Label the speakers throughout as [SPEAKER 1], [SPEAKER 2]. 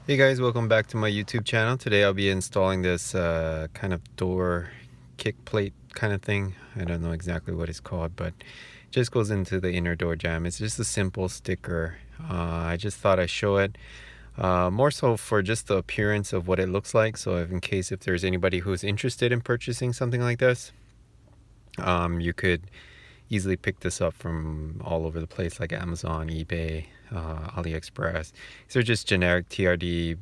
[SPEAKER 1] Hey guys, welcome back to my YouTube channel. Today I'll be installing this kind of door kick plate kind of thing. I don't know exactly what it's called, but it just goes into the inner door jamb. It's just a simple sticker. I just thought I'd show it more so for just the appearance of what it looks like. So in case if there's anybody who's interested in purchasing something like this, you could easily pick this up from all over the place like Amazon, eBay, AliExpress. These are just generic TRD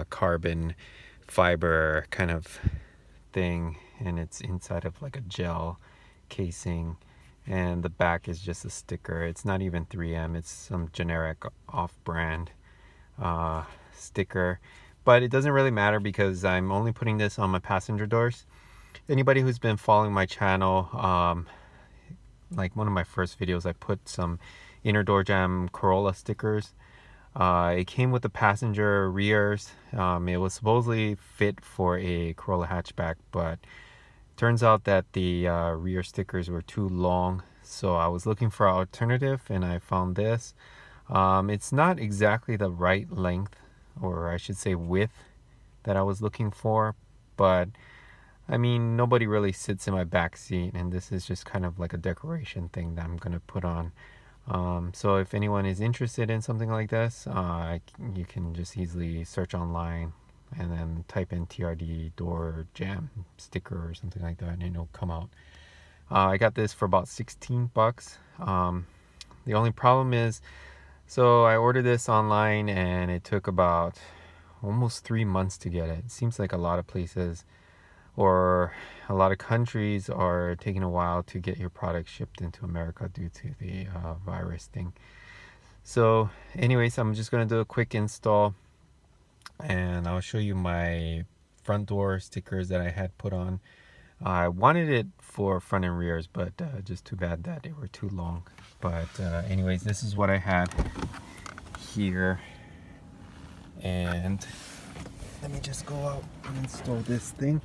[SPEAKER 1] carbon fiber kind of thing, and it's inside of like a gel casing, and the back is just a sticker. It's not even 3M, it's some generic off-brand sticker, but it doesn't really matter because I'm only putting this on my passenger doors. Anybody who's been following my channel, like one of my first videos, I put some inner door jamb Corolla stickers. It came with the passenger rears. It was supposedly fit for a Corolla hatchback, but turns out that the rear stickers were too long. So I was looking for an alternative and I found this. It's not exactly the right length, or I should say width, that I was looking for, but I mean, nobody really sits in my back seat, and this is just kind of like a decoration thing that I'm gonna put on. So if anyone is interested in something like this, you can just easily search online and then type in TRD door jamb sticker or something like that, and it'll come out. I got this for about 16 bucks. The only problem is, so I ordered this online and it took about almost 3 months to get it. It seems like a lot of places or a lot of countries are taking a while to get your product shipped into America due to the virus thing. So anyways, I'm just going to do a quick install and I'll show you my front door stickers that I had put on. I wanted it for front and rears, but just too bad that they were too long. But anyways, this is what I had here, and let me just go out and install this thing.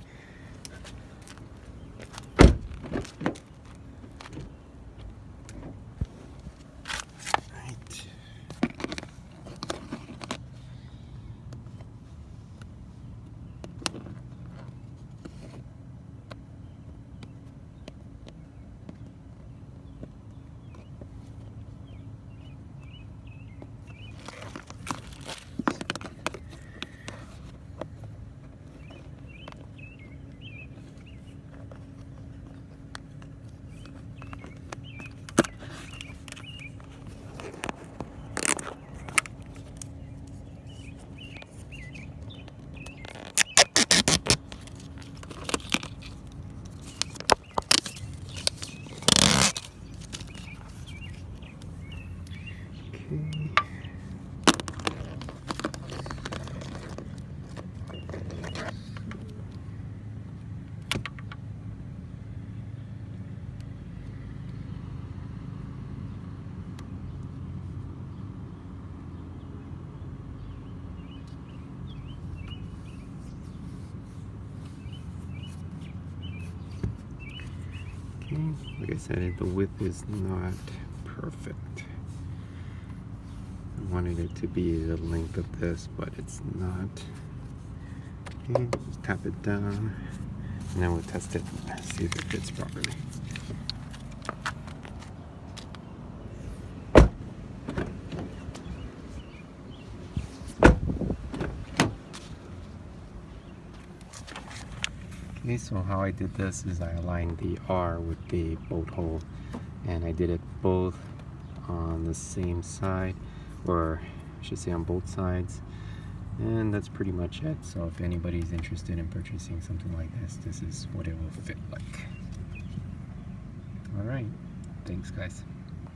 [SPEAKER 1] Like I said, the width is not perfect. I wanted it to be the length of this, but it's not. Okay, just tap it down, and then we'll test it, see if it fits properly. Okay, so how I did this is I aligned the R with the bolt hole, and I did it both on the same side, or I should say on both sides, and that's pretty much it. So if anybody's interested in purchasing something like this, this is what it will fit like. Alright, thanks guys.